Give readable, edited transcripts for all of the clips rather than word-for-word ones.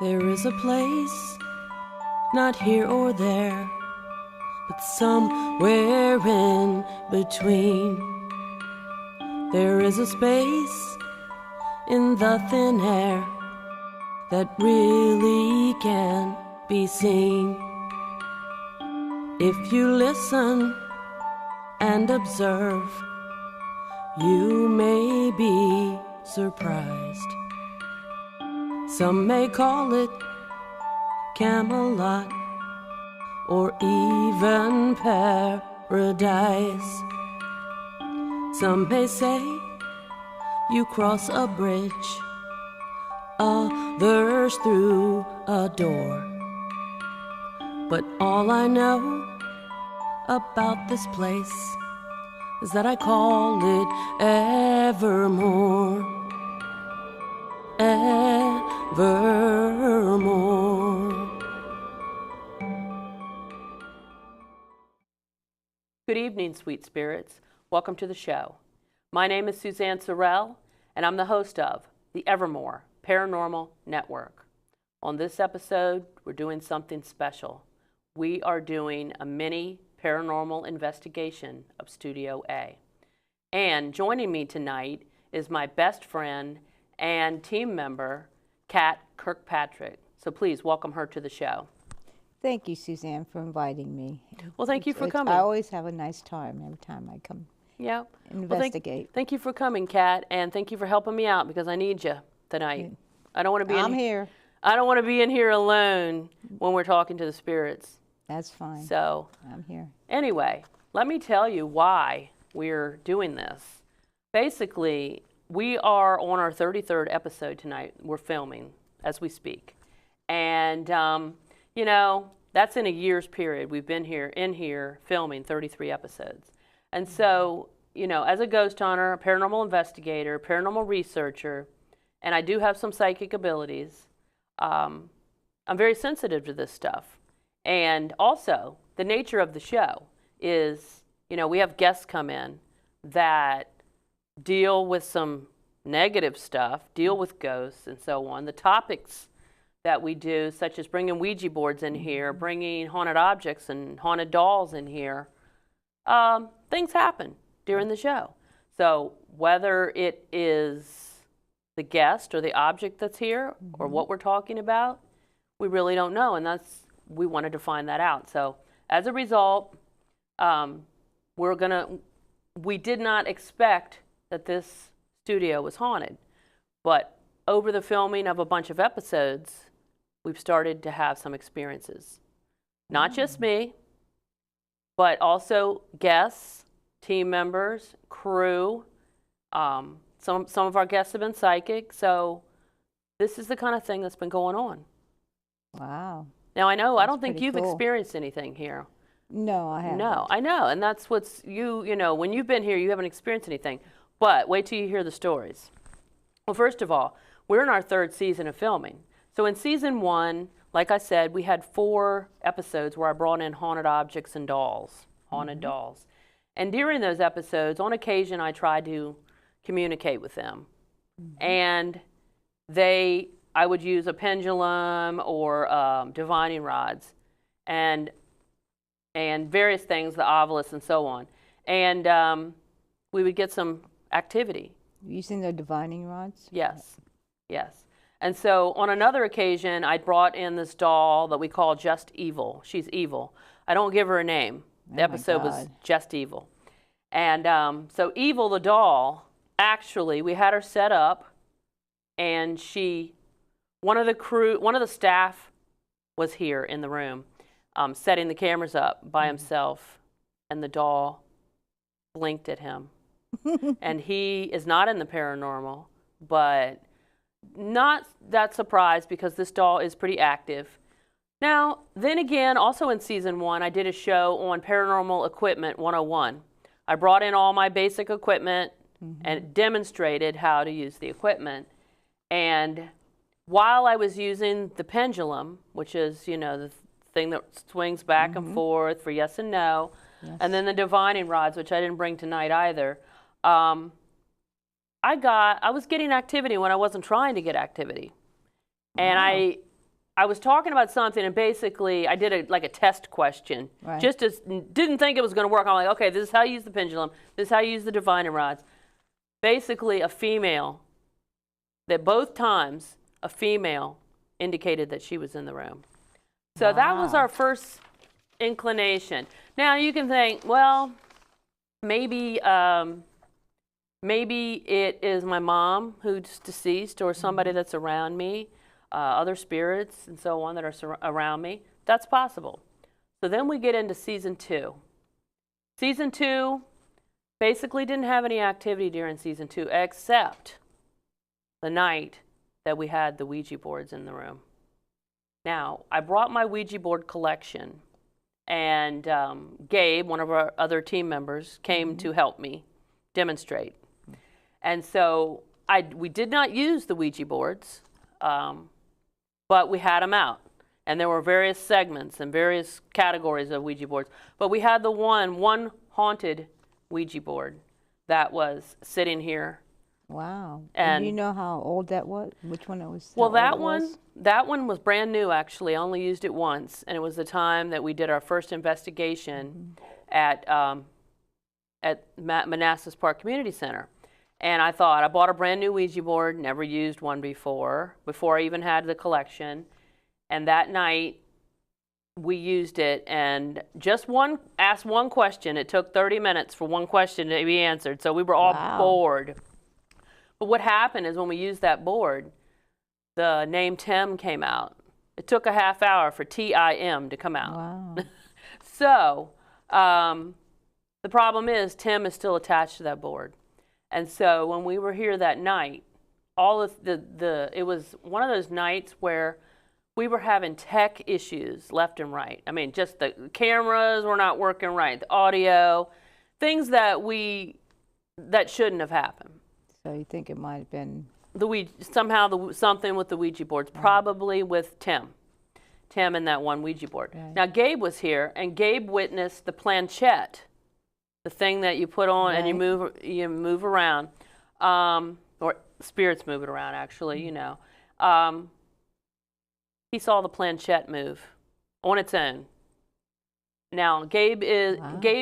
There is a place, not here or there, but somewhere in between. There is a space in the thin air that really can't be seen. If you listen and observe, you may be surprised. Some may call it Camelot or even paradise. Some may say you cross a bridge, others through a door. But all I know about this place is that I call it Evermore. Evermore. Good evening, sweet spirits. Welcome to the show. My name is Suzanne Sorrell, and I'm the host of the Evermore Paranormal Network. On this episode, we're doing something special. We are doing a mini paranormal investigation of Studio A. And joining me tonight is my best friend and team member, Kat Kirkpatrick. So please welcome her to the show. Thank you, Suzanne, for inviting me. Well, thank you for coming. I always have a nice time every time I come investigate. Well, thank you for coming, Kat, and thank you for helping me out because I need you tonight. I don't want to be here. I don't want to be in here alone when we're talking to the spirits. That's fine. So I'm here. Anyway, let me tell you why we're doing this. Basically, we are on our 33rd episode tonight. We're filming as we speak. And, you know, that's in a year's period. We've been in here filming 33 episodes. And so, you know, as a ghost hunter, a paranormal investigator, paranormal researcher, and I do have some psychic abilities, I'm very sensitive to this stuff. And also, the nature of the show is, you know, we have guests come in that deal with some negative stuff, deal with ghosts and so on. The topics that we do, such as bringing Ouija boards in here, bringing haunted objects and haunted dolls in here, things happen during the show. So whether it is the guest or the object that's here or what we're talking about, we really don't know, and we wanted to find that out. So as a result, we did not expect that this studio was haunted, but over the filming of a bunch of episodes, we've started to have some experiences. Not just me, but also guests, team members, crew. Some of our guests have been psychic, so this is the kind of thing that's been going on. Wow. Now, I know, That's I don't think you've pretty cool. experienced anything here. No, I haven't. No, I know, and that's what's, you know, when you've been here, you haven't experienced anything. But wait till you hear the stories. Well, first of all, we're in our 3rd season of filming. So in season 1, like I said, we had 4 episodes where I brought in haunted objects and dolls, haunted dolls. And during those episodes, on occasion, I tried to communicate with them. And I would use a pendulum or divining rods and various things, the ovilus and so on. And we would get some activity. Using the divining rods? Yes, yes. And so on another occasion, I brought in this doll that we call Just Evil. She's evil. I don't give her a name. The episode was Just Evil. And so Evil, the doll, actually, we had her set up, and one of the staff was here in the room, setting the cameras up by himself, and the doll blinked at him. And he is not in the paranormal, but not that surprised because this doll is pretty active. Now, then again, also in season 1, I did a show on Paranormal Equipment 101. I brought in all my basic equipment and demonstrated how to use the equipment. And while I was using the pendulum, which is, you know, the thing that swings back and forth for yes and no, and then the divining rods, which I didn't bring tonight either, I was getting activity when I wasn't trying to get activity. And I was talking about something, and basically I did like a test question. Right. Just as didn't think it was going to work. I'm like, okay, this is how you use the pendulum. This is how you use the divining rods. Basically, a female, that both times a female indicated that she was in the room. So that was our first inclination. Now you can think, well, maybe it is my mom who's deceased, or somebody that's around me, other spirits and so on that are around me. That's possible. So then we get into season 2. Season 2 basically didn't have any activity during season 2 except the night that we had the Ouija boards in the room. Now, I brought my Ouija board collection, and Gabe, one of our other team members, came to help me demonstrate. And so we did not use the Ouija boards, but we had them out. And there were various segments and various categories of Ouija boards. But we had the one haunted Ouija board that was sitting here. Wow. And do you know how old that was? Which one it was? Well, that one was brand new, actually. I only used it once, and it was the time that we did our first investigation at Manassas Park Community Center. And I thought, I bought a brand new Ouija board, never used one before I even had the collection. And that night, we used it, and just asked one question. It took 30 minutes for one question to be answered, so we were all bored. But what happened is when we used that board, the name Tim came out. It took a half hour for TIM to come out. Wow. So the problem is Tim is still attached to that board. And so when we were here that night, it was one of those nights where we were having tech issues left and right. I mean, just the cameras were not working right, the audio, things that shouldn't have happened. So you think it might have been something with the Ouija boards, probably with Tim and that one Ouija board. Right. Now Gabe was here, and Gabe witnessed the planchette, the thing that you put on and you move around, or spirits move it around, actually, you know. He saw the planchette move on its own. Now, Gabe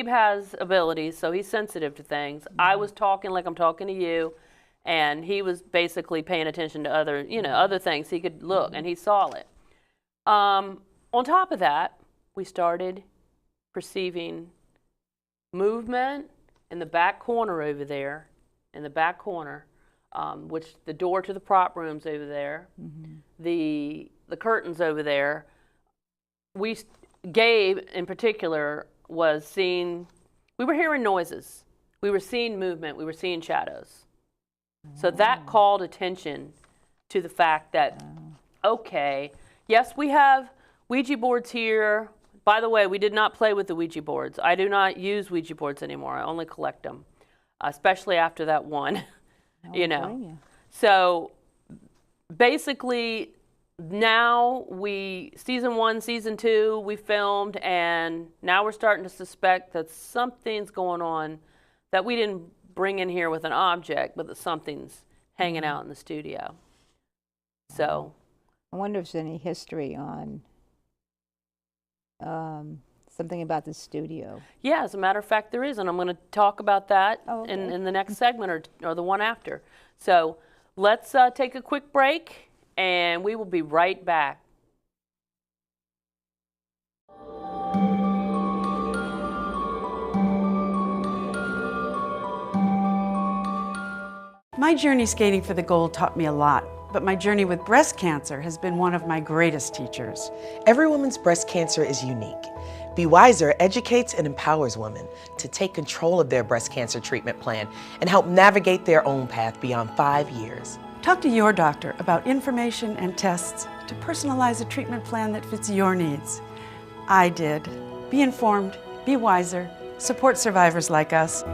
has abilities, so he's sensitive to things. I was talking like I'm talking to you, and he was basically paying attention to other things. He could look, and he saw it. On top of that, we started perceiving movement in the back corner over there, which the door to the prop room's over there, the curtains over there. Gabe, in particular, was seeing, we were hearing noises. We were seeing movement. We were seeing shadows. So that called attention to the fact that, okay, yes, we have Ouija boards here. By the way, we did not play with the Ouija boards. I do not use Ouija boards anymore. I only collect them, especially after that one, you know. So basically, now season 1, season 2, we filmed, and now we're starting to suspect that something's going on that we didn't bring in here with an object, but that something's hanging out in the studio. So I wonder if there's any history on something about the studio. Yeah, as a matter of fact, there is, and I'm going to talk about that in the next segment or the one after. So let's take a quick break, and we will be right back. My journey skating for the gold taught me a lot, but my journey with breast cancer has been one of my greatest teachers. Every woman's breast cancer is unique. Be Wiser educates and empowers women to take control of their breast cancer treatment plan and help navigate their own path beyond 5 years. Talk to your doctor about information and tests to personalize a treatment plan that fits your needs. I did. Be informed, be wiser, support survivors like us.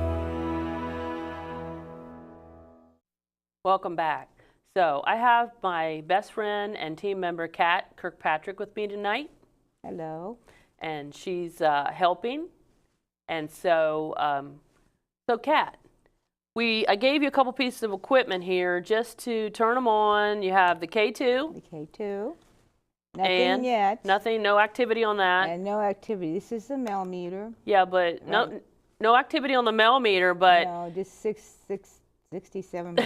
Welcome back. So I have my best friend and team member, Kat Kirkpatrick, with me tonight. Hello. And she's helping. And so, Kat, I gave you a couple pieces of equipment here just to turn them on. You have the K2. The K2. Nothing yet. Nothing, no activity on that. And no activity. This is the millimeter. Yeah, but right. no activity on the millimeter, but... No, just 67.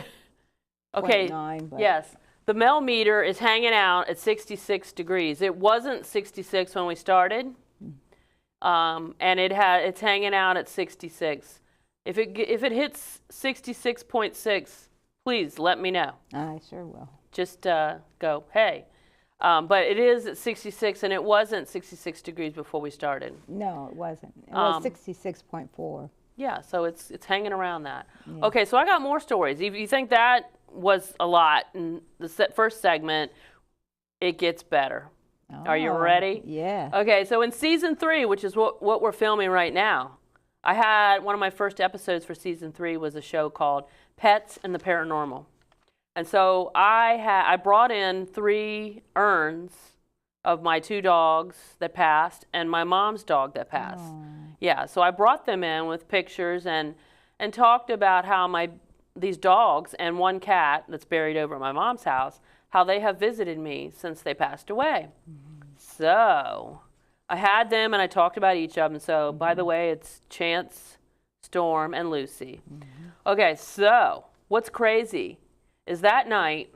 Okay, 0.9, but yes. The millimeter is hanging out at 66 degrees. It wasn't 66 when we started, and it's hanging out at 66. If it hits 66.6, please let me know. I sure will. Just go, hey. But it is at 66, and it wasn't 66 degrees before we started. No, it wasn't. It was 66.4. Yeah, so it's hanging around that. Yeah. Okay, so I got more stories. If you think that was a lot in the first segment, it gets better. Oh, Are you ready? Yeah. Okay, so in season 3, which is what we're filming right now, I had one of my first episodes for season 3 was a show called Pets and the Paranormal. And so I brought in 3 urns of my 2 dogs that passed and my mom's dog that passed. Oh. Yeah, so I brought them in with pictures and talked about how these dogs and 1 cat that's buried over at my mom's house, how they have visited me since they passed away. Mm-hmm. So I had them and I talked about each of them. So, by the way, it's Chance, Storm, and Lucy. Mm-hmm. Okay, so what's crazy is that night,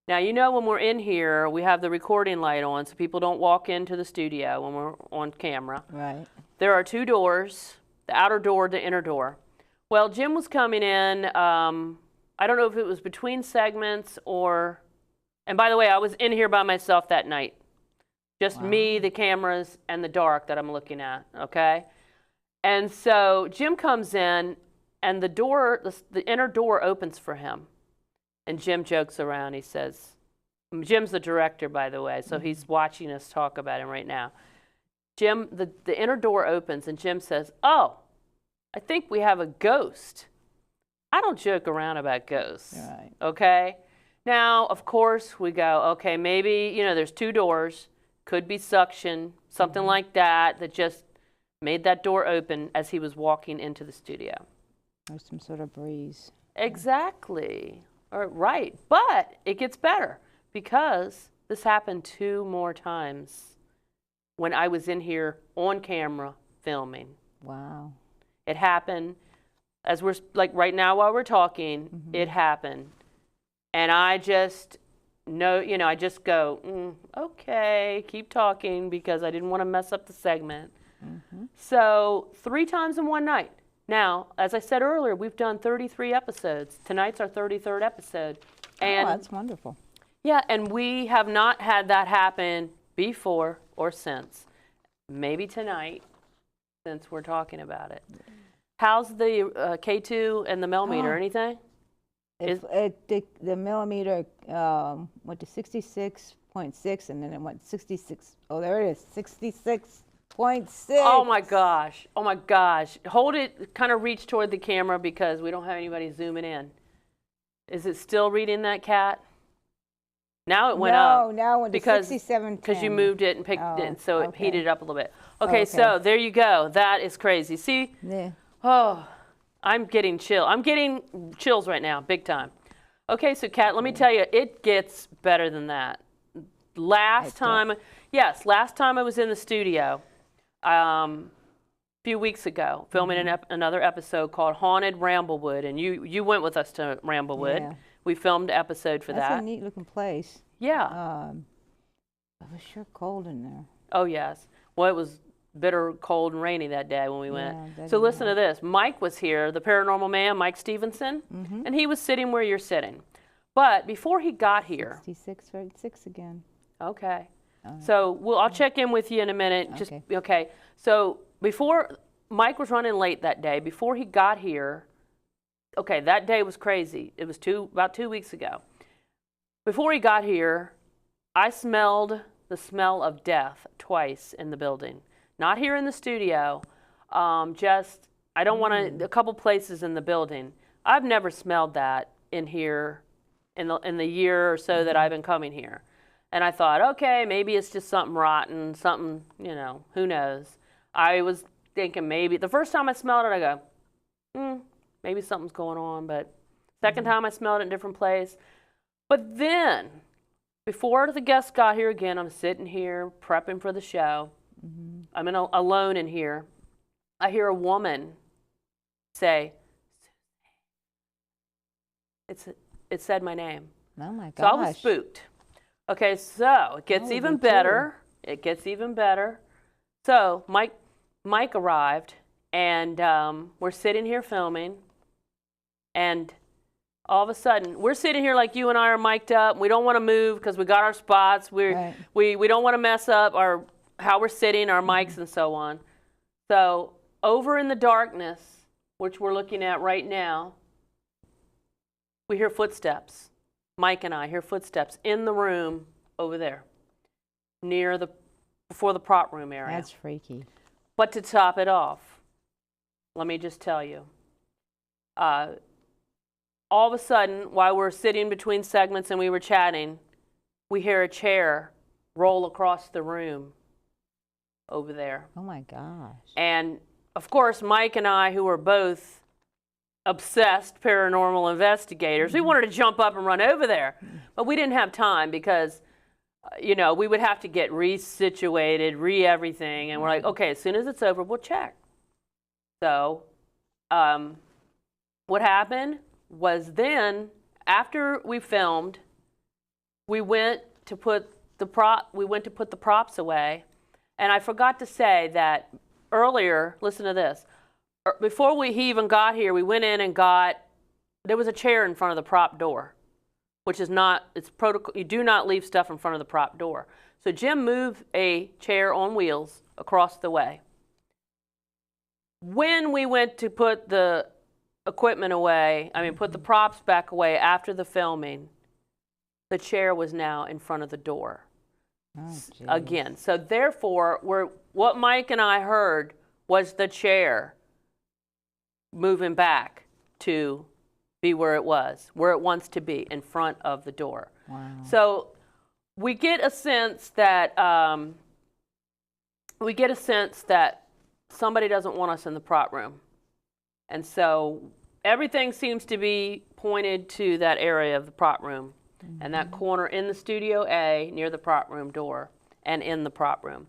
now you know when we're in here, we have the recording light on so people don't walk into the studio when we're on camera. Right. There are 2 doors, the outer door, the inner door. Well, Jim was coming in, I don't know if it was between segments or, and by the way, I was in here by myself that night. Just me, the cameras, and the dark that I'm looking at, okay? And so Jim comes in, and the inner door opens for him. And Jim jokes around, he says, Jim's the director, by the way, so he's watching us talk about him right now. Jim, the inner door opens, and Jim says, oh, I think we have a ghost. I don't joke around about ghosts, Right. okay? Now, of course, we go, okay, maybe, there's 2 doors, could be suction, something like that just made that door open as he was walking into the studio. Or some sort of breeze. Exactly. Right, but it gets better because this happened 2 more times when I was in here on camera filming. Wow. It happened as we're like right now while we're talking, it happened. And I just I just go, okay, keep talking because I didn't want to mess up the segment. So 3 times in one night. Now, as I said earlier, we've done 33 episodes. Tonight's our 33rd episode. And that's wonderful. yeah, and we have not had that happen before or since. Maybe tonight, since we're talking about it. How's the K2 and the millimeter? Anything? The millimeter went to 66.6, and then it went 66. Oh, there it is, 66.6. Oh my gosh. Oh my gosh. Hold it, kind of reach toward the camera because we don't have anybody zooming in. Is it still reading that, Kat? Now it went up. No, now it went to 67.10. Because you moved it and picked it, and so it heated it up a little bit. Okay, so there you go. That is crazy. See? Yeah. Oh, I'm getting chills right now, big time. Okay, so Kat, let me tell you, it gets better than that. Last time I was in the studio, a few weeks ago, filming another episode called Haunted Ramblewood, and you went with us to Ramblewood. Yeah. We filmed an episode for that. That's a neat looking place. Yeah. It was sure cold in there. Oh, yes. Well, it was bitter, cold, and rainy that day when we went. So listen to this. Mike was here, the paranormal man, Mike Stevenson, and he was sitting where you're sitting. But before he got here... 66 again. Okay. So I'll check in with you in a minute. Okay. So before Mike was running late that day, before he got here, okay, that day was crazy. It was about 2 weeks ago. Before he got here, I smelled the smell of death twice in the building. Not here in the studio, I don't want a couple places in the building. I've never smelled that in here in the year or so that I've been coming here. And I thought, okay, maybe it's just something rotten, something, who knows. I was thinking maybe, the first time I smelled it, I go, maybe something's going on. But second time I smelled it in a different place. But then, Before the guests got here again, I'm sitting here prepping for the show. I'm alone in here. I hear a woman say, it said my name. Oh my gosh. So I was spooked. Okay, so it gets even better. It gets even better. So Mike arrived, and we're sitting here filming, and all of a sudden, we're sitting here like you and I are mic'd up. We don't want to move because we got our spots. We don't want to mess up how we're sitting, our mics and so on. So over in the darkness, which we're looking at right now, we hear footsteps. Mike and I hear footsteps in the room over there, before the prop room area. That's freaky. But to top it off, let me just tell you, all of a sudden, while we're sitting between segments and we were chatting, we hear a chair roll across the room over there. Oh my gosh. And of course, Mike and I, who are both obsessed paranormal investigators, we wanted to jump up and run over there. But we didn't have time because, we would have to get resituated, everything. And we're like, okay, as soon as it's over, we'll check. So what happened was then, after we filmed, we went to put the props away, and I forgot to say that earlier. Listen to this. Before he even got here, we went in and there was a chair in front of the prop door, which is it's protocol. You do not leave stuff in front of the prop door. So Jim moved a chair on wheels across the way. When we went to put the equipment away, put the props back away after the filming, the chair was now in front of the door. Again. So therefore, what Mike and I heard was the chair moving back to be where it wants to be, in front of the door. Wow. So we get a sense that somebody doesn't want us in the prop room. And so everything seems to be pointed to that area of the prop room and that corner in the Studio A near the prop room door and in the prop room.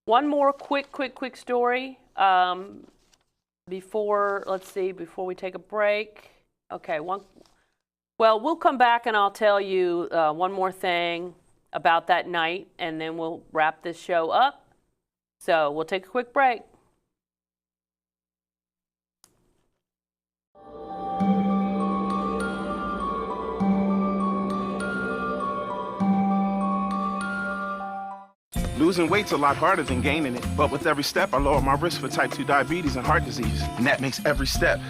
One more quick story before we take a break. Okay, we'll come back and I'll tell you one more thing about that night, and then we'll wrap this show up. So we'll take a quick break. Losing weight's a lot harder than gaining it, but with every step, I lower my risk for type 2 diabetes and heart disease, and that makes every step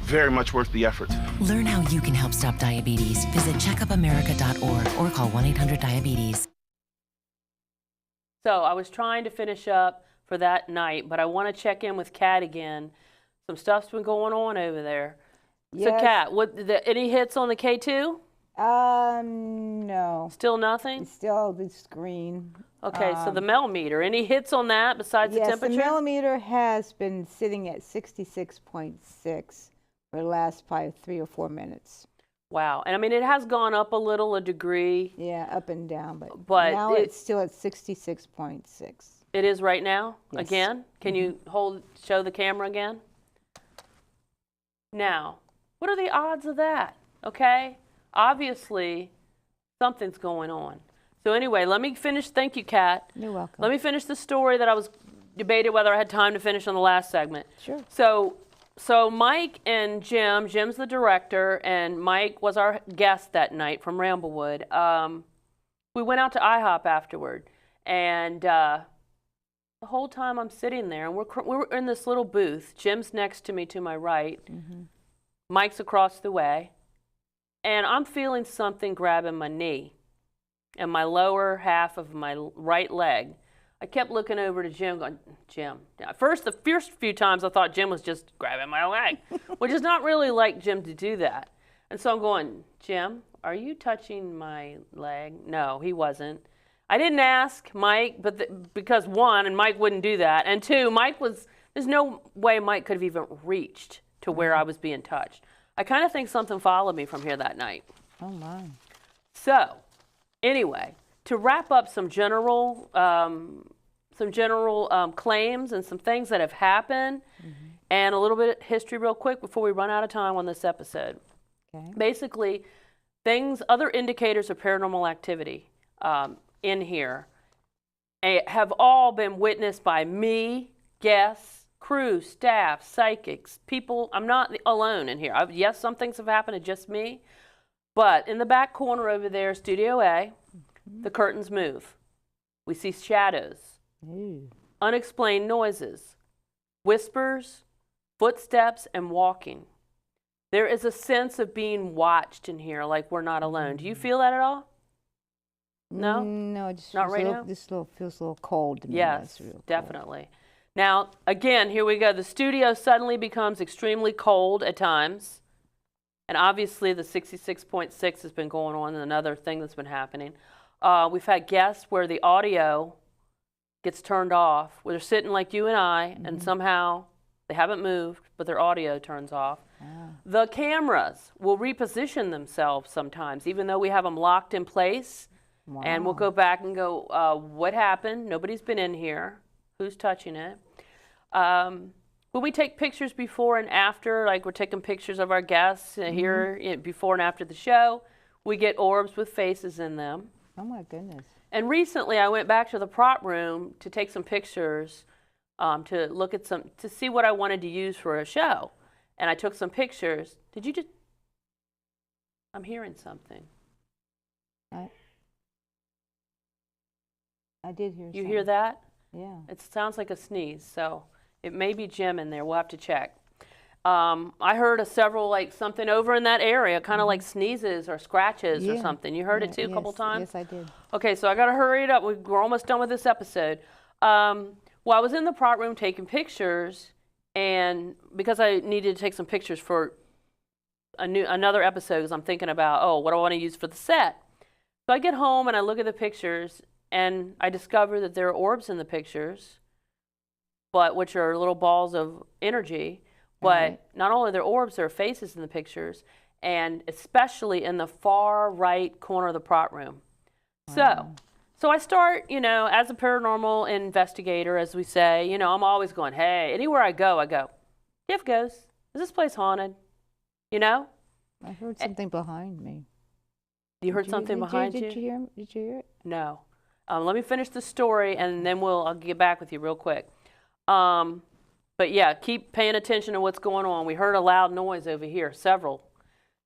very much worth the effort. Learn how you can help stop diabetes. Visit checkupamerica.org or call 1-800-DIABETES. So I was trying to finish up for that night, but I want to check in with Kat again. Some stuff's been going on over there. Yes. So Kat, any hits on the K2? No. Still nothing? It's still the screen. Okay, so the millimeter. Any hits on that besides the temperature? Yes, the millimeter has been sitting at 66.6 for the last probably 3 or 4 minutes. Wow. And it has gone up a degree. Yeah, up and down, but now it's still at 66.6. It is right now? Yes. Again? Can you show the camera again? Now, what are the odds of that? Okay? Obviously, something's going on. So anyway, let me finish. Thank you, Kat. You're welcome. Let me finish the story that I was debating whether I had time to finish on the last segment. Sure. So Mike and Jim's the director, and Mike was our guest that night from Ramblewood. We went out to IHOP afterward, and the whole time I'm sitting there, and we're in this little booth. Jim's next to me to my right. Mm-hmm. Mike's across the way. And I'm feeling something grabbing my knee and my lower half of my right leg. I kept looking over to Jim going, Jim. The first few times I thought Jim was just grabbing my leg, which is not really like Jim to do that. And so I'm going, Jim, are you touching my leg? No, he wasn't. I didn't ask Mike, because one, and Mike wouldn't do that, and two, there's no way Mike could have even reached to where I was being touched. I kind of think something followed me from here that night. Oh, my. So, anyway, to wrap up some general claims and some things that have happened, and a little bit of history real quick before we run out of time on this episode. Okay. Basically, other indicators of paranormal activity in here have all been witnessed by me, guests, crew, staff, psychics, people. I'm not alone in here. Yes, some things have happened to just me, but in the back corner over there, Studio A, the curtains move. We see shadows, unexplained noises, whispers, footsteps, and walking. There is a sense of being watched in here, like we're not alone. Do you feel that at all? No? No, it just Not right now? feels a little cold to me. Yes, That's real definitely. Now, again, here we go. The studio suddenly becomes extremely cold at times. And obviously, the 66.6 has been going on, and another thing that's been happening. We've had guests where the audio gets turned off, where they're sitting like you and I, and somehow they haven't moved, but their audio turns off. The cameras will reposition themselves sometimes, even though we have them locked in place. Wow. And we'll go back and go, what happened? Nobody's been in here. Who's touching it? When we take pictures before and after, like we're taking pictures of our guests here before and after the show, we get orbs with faces in them. Oh my goodness. And recently I went back to the prop room to take some pictures, to look at to see what I wanted to use for a show. And I took some pictures. I'm hearing something. I did hear something. You hear that? Yeah. It sounds like a sneeze, so it may be Jim in there. We'll have to check. I heard several, like something over in that area, kind of like sneezes or scratches or something. You heard it too a couple times? Yes, I did. Okay, so I got to hurry it up. We're almost done with this episode. Well, I was in the prop room taking pictures, and because I needed to take some pictures for another episode, because I'm thinking about, what do I want to use for the set? So I get home and I look at the pictures, and I discover that there are orbs in the pictures, which are little balls of energy. But not only are there orbs, there are faces in the pictures, and especially in the far right corner of the prop room. Wow. So I start, as a paranormal investigator, as we say, I'm always going, hey, anywhere I go, give goes. Is this place haunted? I heard something behind me. You heard something behind you? Did you hear it? No. Let me finish the story, and then I'll get back with you real quick. But yeah, keep paying attention to what's going on. We heard a loud noise over here, several.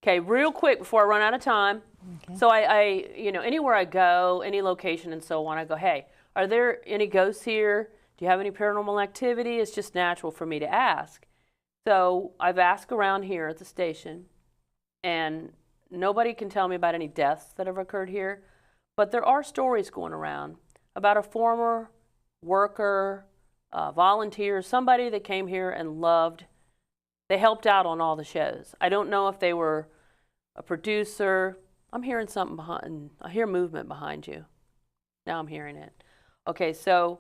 Okay, real quick before I run out of time. Okay. So I anywhere I go, any location and so on, I go, hey, are there any ghosts here? Do you have any paranormal activity? It's just natural for me to ask. So I've asked around here at the station, and nobody can tell me about any deaths that have occurred here. But there are stories going around about a former worker, volunteer, somebody that came here and they helped out on all the shows. I don't know if they were a producer. I'm hearing something I hear movement behind you. Now I'm hearing it. Okay, so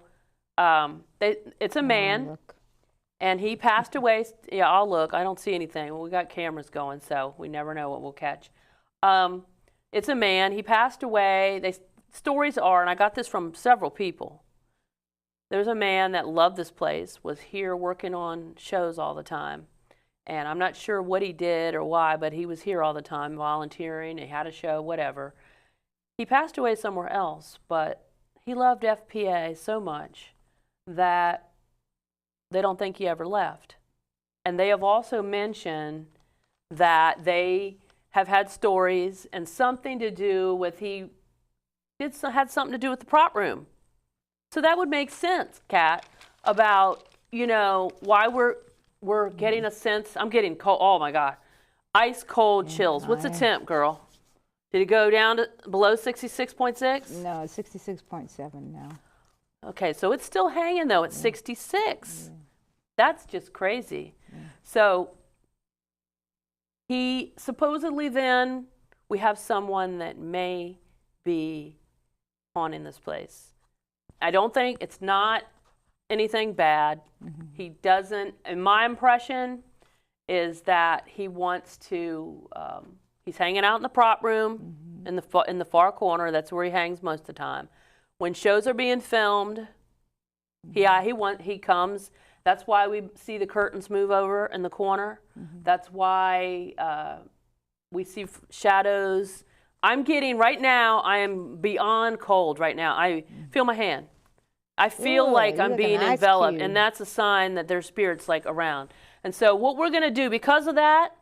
it's a man, and he passed away. Yeah, I'll look. I don't see anything. Well, we got cameras going, so we never know what we'll catch. It's a man. He passed away. Stories are, and I got this from several people, there's a man that loved this place, was here working on shows all the time. And I'm not sure what he did or why, but he was here all the time, volunteering. He had a show, whatever. He passed away somewhere else, but he loved FPA so much that they don't think he ever left. And they have also mentioned that they have had stories and something to do with had something to do with the prop room. So that would make sense, Kat, about, why we're getting a sense. I'm getting cold. Oh, my God. Ice cold chills. What's the temp, girl? Did it go down to below 66.6? No, it's 66.7 now. Okay, so it's still hanging, though, at 66. Yeah. That's just crazy. Yeah. So he supposedly then, we have someone that may be haunting this place. I don't think it's not anything bad. Mm-hmm. He doesn't, and my impression is that he wants to, he's hanging out in the prop room. Mm-hmm. in the far corner. That's where he hangs most of the time. When shows are being filmed, he comes. That's why we see the curtains move over in the corner. That's why we see shadows. I'm getting, right now, I am beyond cold right now. I feel my hand. I feel like I'm being enveloped, and that's a sign that there's spirits like around. And so what we're going to do, because of that,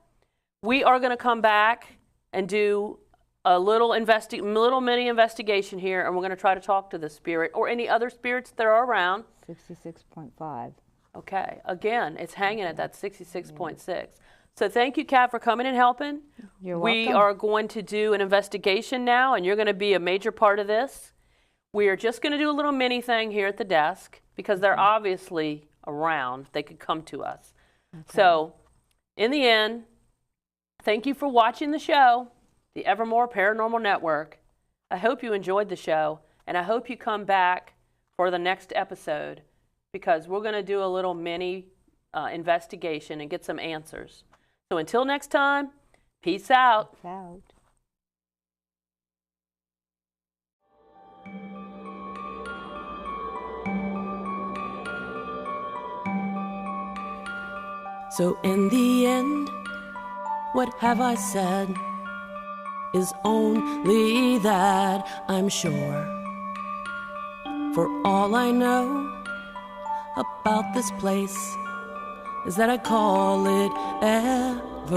we are going to come back and do a little mini investigation here, and we're going to try to talk to the spirit or any other spirits that are around. 66.5. Okay. Again, it's hanging at that 66.6. So thank you, Kat, for coming and helping. You're welcome. We are going to do an investigation now, and you're going to be a major part of this. We are just going to do a little mini thing here at the desk because they're obviously around. They could come to us. Okay. So in the end, thank you for watching the show, the Evermore Paranormal Network. I hope you enjoyed the show, and I hope you come back for the next episode because we're going to do a little mini investigation and get some answers. So until next time, peace out. Peace out. So in the end, what have I said is only that I'm sure. For all I know about this place is that I call it Evermore.